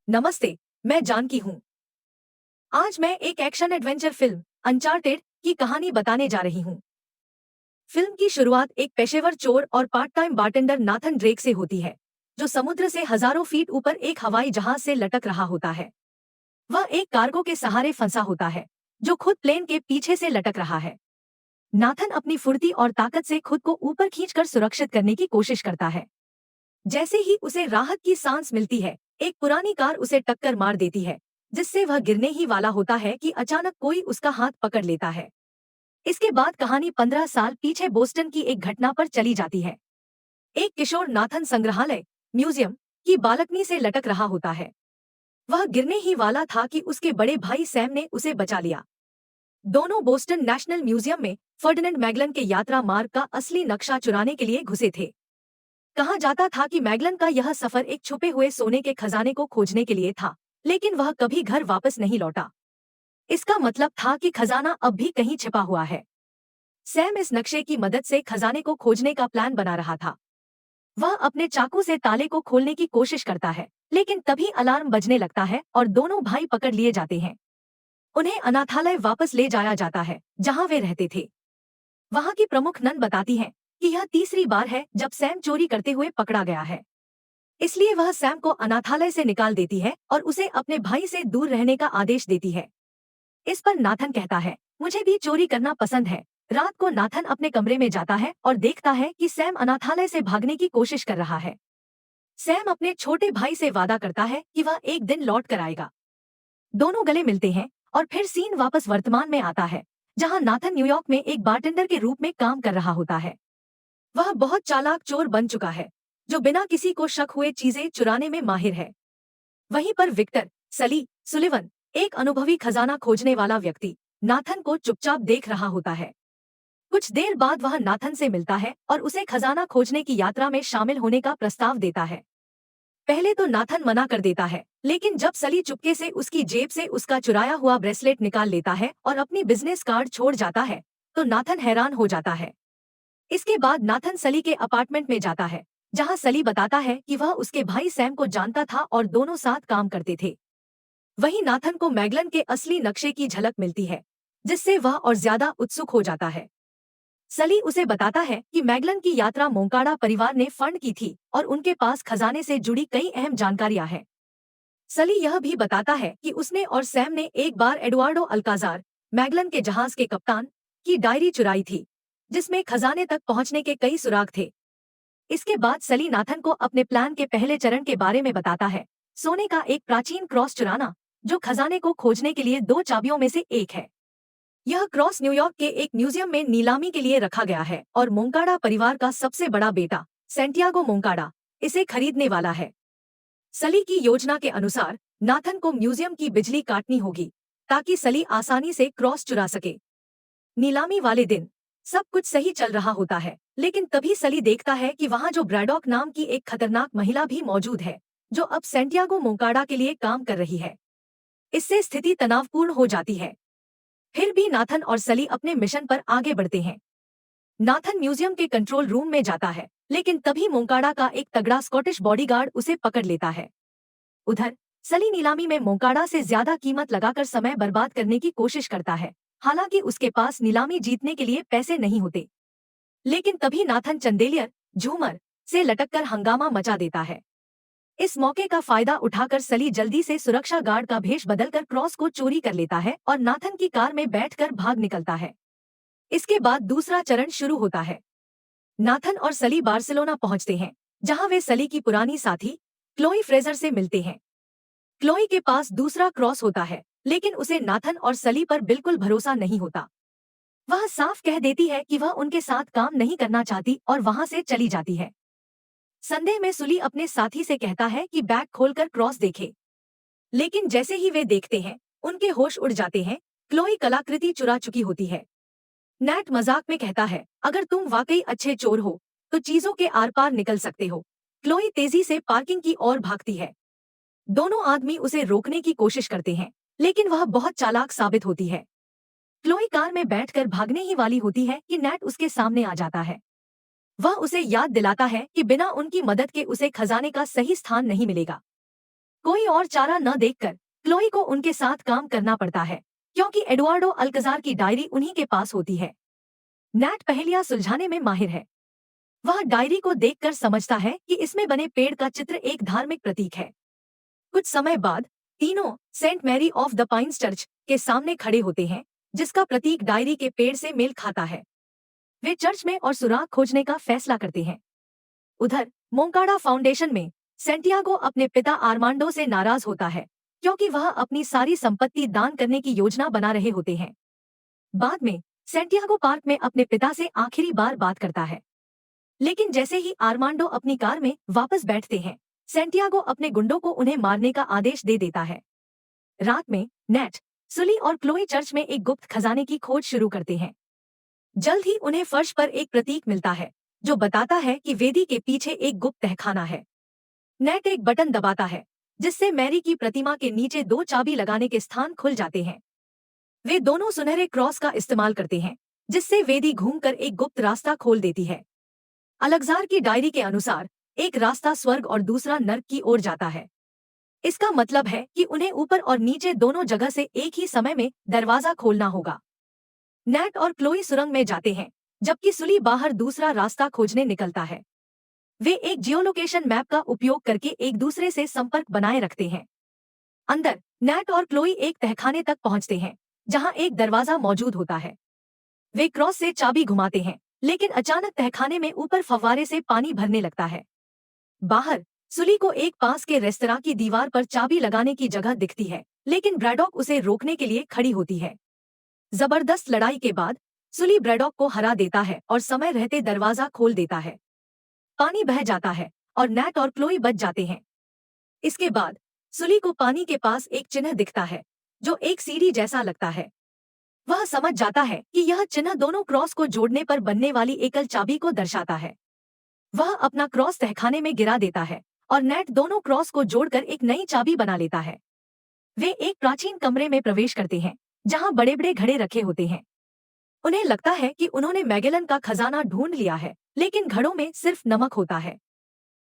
नमस्ते। मैं जानकी हूँ। आज मैं एक एक्शन एडवेंचर फिल्म अनचार्टेड की कहानी बताने जा रही हूँ। फिल्म की शुरुआत एक पेशेवर चोर और part time bartender Nathan Drake से होती है, जो समुद्र से हजारों फीट ऊपर एक हवाई जहाज से लटक रहा होता है। वह एक कार्गो के सहारे फंसा होता है, जो खुद प्लेन के पीछे से लटक रहा है। नाथन अपनी फुर्ती और ताकत से खुद को ऊपर खींचकर सुरक्षित करने की कोशिश करता है। जैसे ही उसे राहत की सांस मिलती है, एक पुरानी कार उसे टक्कर मार देती है, जिससे वह गिरने ही वाला होता है कि अचानक कोई उसका हाथ पकड़ लेता है। इसके बाद कहानी 15 साल पीछे बोस्टन की एक घटना पर चली जाती है। एक किशोर नाथन संग्रहालय म्यूजियम की बालकनी से लटक रहा होता है। वह गिरने ही वाला था कि उसके बड़े भाई सैम ने उसे बचा लिया। दोनों बोस्टन नेशनल म्यूजियम में फर्डिनेंड मैगलन के यात्रा मार्ग का असली नक्शा चुराने के लिए घुसे थे। कहा जाता था कि मैगलन का यह सफर एक छुपे हुए सोने के खजाने को खोजने के लिए था, लेकिन वह कभी घर वापस नहीं लौटा। इसका मतलब था कि खजाना अब भी कहीं छिपा हुआ है। सैम इस नक्शे की मदद से खजाने को खोजने का प्लान बना रहा था। वह अपने चाकू से ताले को खोलने की कोशिश करता है, लेकिन तभी अलार्म बजने लगता है और दोनों भाई पकड़ लिए जाते हैं। उन्हें अनाथालय वापस ले जाया जाता है, जहां वे रहते थे। वहां की प्रमुख नन बताती हैं कि यह तीसरी बार है जब सैम चोरी करते हुए पकड़ा गया है। इसलिए वह सैम को अनाथालय से निकाल देती है और उसे अपने भाई से दूर रहने का आदेश देती है। इस पर नाथन कहता है, मुझे भी चोरी करना पसंद है। रात को नाथन अपने कमरे में जाता है और देखता है कि सैम अनाथालय से भागने की कोशिश कर रहा है। सैम अपने छोटे भाई से वादा करता है कि वह एक दिन लौट कर आएगा। दोनों गले मिलते हैं और फिर सीन वापस वर्तमान में आता है, जहां नाथन न्यूयॉर्क में एक बारटेंडर के रूप में काम कर रहा होता है। वह बहुत चालाक चोर बन चुका है, जो बिना किसी को शक हुए चीजें चुराने में माहिर है। वहीं पर विक्टर सली सुलिवन, एक अनुभवी खजाना खोजने वाला व्यक्ति, नाथन को चुपचाप देख रहा होता है। कुछ देर बाद वह नाथन से मिलता है और उसे खजाना खोजने की यात्रा में शामिल होने का प्रस्ताव देता है। पहले तो नाथन मना कर देता है, लेकिन जब सली चुपके से उसकी जेब से उसका चुराया हुआ ब्रेसलेट निकाल लेता है और अपनी बिजनेस कार्ड छोड़ जाता है, तो नाथन हैरान हो जाता है। इसके बाद नाथन सली के अपार्टमेंट में जाता है, जहां सली बताता है कि वह उसके भाई सैम को जानता था और दोनों साथ काम करते थे। वहीं नाथन को मैगलन के असली नक्शे की झलक मिलती है, जिससे वह और ज्यादा उत्सुक हो जाता है। सली उसे बताता है कि मैगलन की यात्रा मोंकाडा परिवार ने फंड की थी और उनके पास खजाने से जुड़ी कई अहम जानकारियां हैं। सली यह भी बताता है कि उसने और सैम ने एक बार एडुआर्डो अल्काजार, मैगलन के जहाज के कप्तान, की डायरी चुराई थी, जिसमें खजाने तक पहुंचने के कई सुराग थे। इसके बाद सली नाथन को अपने प्लान के पहले चरण के बारे में बताता है, सोने का एक प्राचीन क्रॉस चुराना, जो खजाने को खोजने के लिए दो चाबियों में से एक है। यह क्रॉस न्यूयॉर्क के एक म्यूजियम में नीलामी के लिए रखा गया है और मोंकाडा परिवार का सबसे बड़ा बेटा सैंटियागो मोंकाडा इसे खरीदने वाला है। सली की योजना के अनुसार नाथन को म्यूजियम की बिजली काटनी होगी, ताकि सली आसानी से क्रॉस चुरा सके। नीलामी वाले दिन सब कुछ सही चल रहा होता है, लेकिन तभी सली देखता है कि वहां जो ब्रैडॉक नाम की एक खतरनाक महिला भी मौजूद है, जो अब सैंटियागो मोंकाडा के लिए काम कर रही है। इससे स्थिति तनावपूर्ण हो जाती है। फिर भी नाथन और सली अपने मिशन पर आगे बढ़ते हैं। नाथन म्यूजियम के कंट्रोल रूम में जाता है, लेकिन तभी मोंकाडा का एक तगड़ा स्कॉटिश बॉडीगार्ड उसे पकड़ लेता है। उधर सली नीलामी में मोंकाडा से ज्यादा कीमत लगाकर समय बर्बाद करने की कोशिश करता है, हालांकि उसके पास नीलामी जीतने के लिए पैसे नहीं होते। लेकिन तभी नाथन चंदेलियर झूमर से लटककर हंगामा मचा देता है। इस मौके का फायदा उठाकर सली जल्दी से सुरक्षा गार्ड का भेष बदलकर क्रॉस को चोरी कर लेता है और नाथन की कार में बैठकर भाग निकलता है। इसके बाद दूसरा चरण शुरू होता है। नाथन और सली बार्सिलोना पहुंचते हैं, जहां वे सली की पुरानी साथी क्लोई फ्रेजर से मिलते हैं। क्लोई के पास दूसरा क्रॉस होता है, लेकिन उसे नाथन और सली पर बिल्कुल भरोसा नहीं होता। वह साफ कह देती है कि वह उनके साथ काम नहीं करना चाहती और वहां से चली जाती है। संदेह में सुली अपने साथी से कहता है कि बैग खोलकर क्रॉस देखे, लेकिन जैसे ही वे देखते हैं, उनके होश उड़ जाते हैं। क्लोई कलाकृति चुरा चुकी होती है। नैट मजाक में कहता है, अगर तुम वाकई अच्छे चोर हो, तो चीजों के आर पार निकल सकते हो। क्लोई तेजी से पार्किंग की ओर भागती है। दोनों आदमी उसे रोकने की कोशिश करते हैं, लेकिन वह बहुत चालाक साबित होती है। क्लोई कार में बैठकर भागने ही वाली होती है कि नैट उसके सामने आ जाता है। वह उसे याद दिलाता है कि बिना उनकी मदद के उसे खजाने का सही स्थान नहीं मिलेगा। कोई और चारा न देखकर क्लोई को उनके साथ काम करना पड़ता है, क्योंकि एडुआर्डो अल्कजार की डायरी उन्हीं के पास होती है। नैट पहेलियां सुलझाने में माहिर है। वह डायरी को देखकर समझता है कि इसमें बने पेड़ का चित्र एक धार्मिक प्रतीक है। कुछ समय बाद तीनों Saint Mary of the Pines church के सामने खड़े होते हैं, जिसका प्रतीक डायरी के पेड़ से मेल खाता है। वे चर्च में और सुराग खोजने का फैसला करते हैं। उधर मोंकाडा फाउंडेशन में सेंटियागो अपने पिता आर्मांडो से नाराज होता है, क्योंकि वह अपनी सारी संपत्ति दान करने की योजना बना रहे होते हैं। बाद में सेंटियागो पार्क में अपने पिता से आखिरी बार बात करता है, लेकिन जैसे ही आर्मांडो अपनी कार में वापस बैठते हैं, सेंटियागो अपने गुंडों को उन्हें मारने का आदेश दे देता है। रात में नेट, सुली और क्लोई चर्च में एक गुप्त खजाने की खोज शुरू करते हैं। जल्द ही उन्हें फर्श पर एक प्रतीक मिलता है, जो बताता है कि वेदी के पीछे एक गुप्त तहखाना है। नेट एक बटन दबाता है, जिससे मैरी की प्रतिमा के नीचे 2 चाबी लगाने के स्थान खुल जाते हैं। वे दोनों सुनहरे क्रॉस का इस्तेमाल करते हैं, जिससे वेदी घूमकर एक गुप्त रास्ता खोल देती है। अलेक्जार की डायरी के अनुसार एक रास्ता स्वर्ग और दूसरा नर्क की ओर जाता है। इसका मतलब है कि उन्हें ऊपर और नीचे दोनों जगह से एक ही समय में दरवाजा खोलना होगा। नेट और क्लोई सुरंग में जाते हैं, जबकि सुली बाहर दूसरा रास्ता खोजने निकलता है। वे एक जियोलोकेशन मैप का उपयोग करके एक दूसरे से संपर्क बनाए रखते हैं। अंदर नेट और क्लोई एक तहखाने तक पहुंचते हैं, जहां एक दरवाजा मौजूद होता है। वे क्रॉस से चाबी घुमाते हैं, लेकिन अचानक तहखाने में ऊपर फव्वारे से पानी भरने लगता है। बाहर सुली को एक पास के रेस्तरां की दीवार पर चाबी लगाने की जगह दिखती है, लेकिन ब्रैडॉक उसे रोकने के लिए खड़ी होती है। जबरदस्त लड़ाई के बाद सुली ब्रैडॉक को हरा देता है और समय रहते दरवाजा खोल देता है। पानी बह जाता है और नेट और क्लोई बच जाते हैं। इसके बाद सुली को पानी के पास एक चिन्ह दिखता है, जो एक सीढ़ी जैसा लगता है। वह समझ जाता है कि यह चिन्ह दोनों क्रॉस को जोड़ने पर बनने वाली एकल चाबी को दर्शाता है। वह अपना क्रॉस तहखाने में गिरा देता है और नेट दोनों क्रॉस को जोड़कर एक नई चाबी बना लेता है। वे एक प्राचीन कमरे में प्रवेश करते हैं, जहां बड़े बड़े घड़े रखे होते हैं। उन्हें लगता है कि उन्होंने मैगेलन का खजाना ढूंढ लिया है, लेकिन घड़ों में सिर्फ नमक होता है।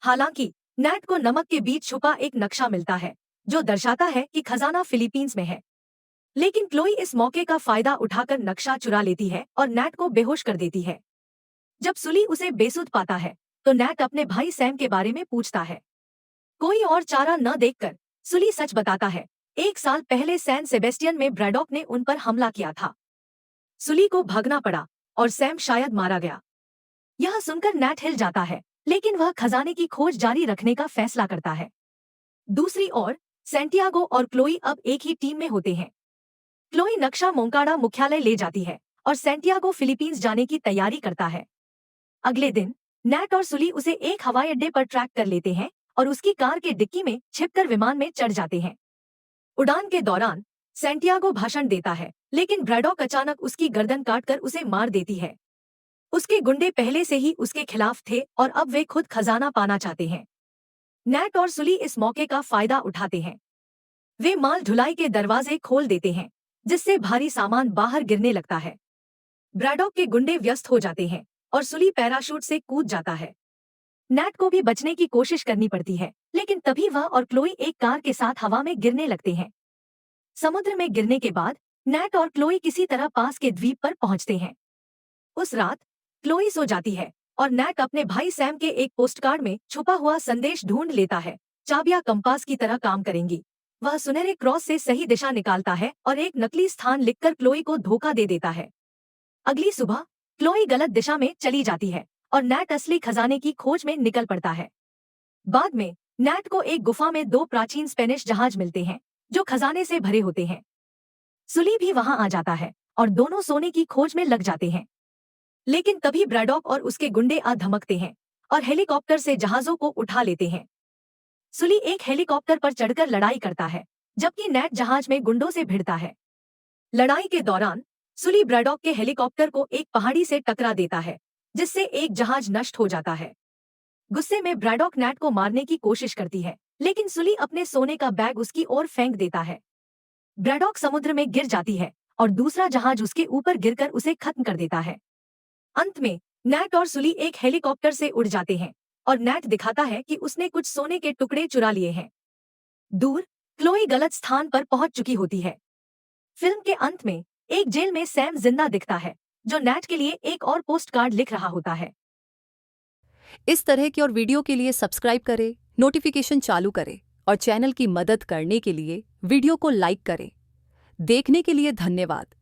हालांकि नेट को नमक के बीच छुपा एक नक्शा मिलता है, जो दर्शाता है कि खजाना फिलीपींस में है। लेकिन क्लोई इस मौके का फायदा उठाकर नक्शा चुरा लेती है और नेट को बेहोश कर देती है। जब सुली उसे बेसुध पाता है, तो नेट अपने भाई सैम के बारे में पूछता है। कोई और चारा न देखकर सुली सच बताता है, 1 साल पहले सैन सेबेस्टियन में ब्रैडॉक ने उन पर हमला किया था। सुली को भागना पड़ा और सैम शायद मारा गया। यह सुनकर नेट हिल जाता है, लेकिन वह खजाने की खोज जारी रखने का फैसला करता है। दूसरी ओर सेंटियागो और क्लोई अब एक ही टीम में होते हैं। क्लोई नक्शा मोंकाडा मुख्यालय ले जाती है और सेंटियागो फिलीपींस जाने की तैयारी करता है। अगले दिन नेट और सुली उसे एक हवाई अड्डे पर ट्रैक कर लेते हैं और उसकी कार के डिक्की में छिपकर विमान में चढ़ जाते हैं। उड़ान के दौरान सेंटियागो भाषण देता है, लेकिन ब्रैडॉक अचानक उसकी गर्दन काटकर उसे मार देती है। उसके गुंडे पहले से ही उसके खिलाफ थे और अब वे खुद खजाना पाना चाहते हैं। नेट और सुली इस मौके का फायदा उठाते हैं। वे माल ढुलाई के दरवाजे खोल देते हैं, जिससे भारी सामान बाहर गिरने लगता है। ब्रैडॉक के गुंडे व्यस्त हो जाते हैं और सुली पैराशूट से कूद जाता है। नेट को भी बचने की कोशिश करनी पड़ती है, लेकिन तभी वह और क्लोई एक कार के साथ हवा में गिरने लगते हैं। समुद्र में गिरने के बाद नेट और क्लोई किसी तरह पास के द्वीप पर पहुंचते हैं। उस रात क्लोई सो जाती है और नेट अपने भाई सैम के एक पोस्टकार्ड में छुपा हुआ संदेश ढूंढ लेता है। चाबियां कंपास की तरह काम करेंगी। वह सुनहरे क्रॉस से सही दिशा निकालता है और एक नकली स्थान लिखकर क्लोई को धोखा दे देता है। अगली सुबह क्लोई गलत दिशा में चली जाती है और नेट असली खजाने की खोज में निकल पड़ता है। बाद में नेट को एक गुफा में 2 प्राचीन स्पेनिश जहाज मिलते हैं, जो खजाने से भरे होते हैं। सुली भी वहां आ जाता है और दोनों सोने की खोज में लग जाते हैं। लेकिन तभी ब्रैडॉक और उसके गुंडे आ धमकते हैं और हेलीकॉप्टर से जहाजों को उठा लेते हैं। सुली एक हेलीकॉप्टर पर चढ़कर लड़ाई करता है, जबकि नेट जहाज में गुंडों से भिड़ता है। लड़ाई के दौरान सुली ब्रैडॉक के हेलीकॉप्टर को एक पहाड़ी से टकरा देता है, जिससे एक जहाज नष्ट हो जाता है। गुस्से में ब्रैडॉक नेट को मारने की कोशिश करती है, लेकिन सुली अपने सोने का बैग उसकी ओर फेंक देता है। ब्रैडॉक समुद्र में गिर जाती है और दूसरा जहाज उसके ऊपर गिरकर उसे खत्म कर देता है। अंत में नेट और सुली एक हेलीकॉप्टर से उड़ जाते हैं और नेट दिखाता है कि उसने कुछ सोने के टुकड़े चुरा लिए हैं। दूर क्लोई गलत स्थान पर पहुंच चुकी होती है। फिल्म के अंत में एक जेल में सैम जिंदा दिखता है, जो नैट के लिए एक और पोस्ट कार्ड लिख रहा होता है। इस तरह की और वीडियो के लिए सब्सक्राइब करें, नोटिफिकेशन चालू करें और चैनल की मदद करने के लिए वीडियो को लाइक करें। देखने के लिए धन्यवाद।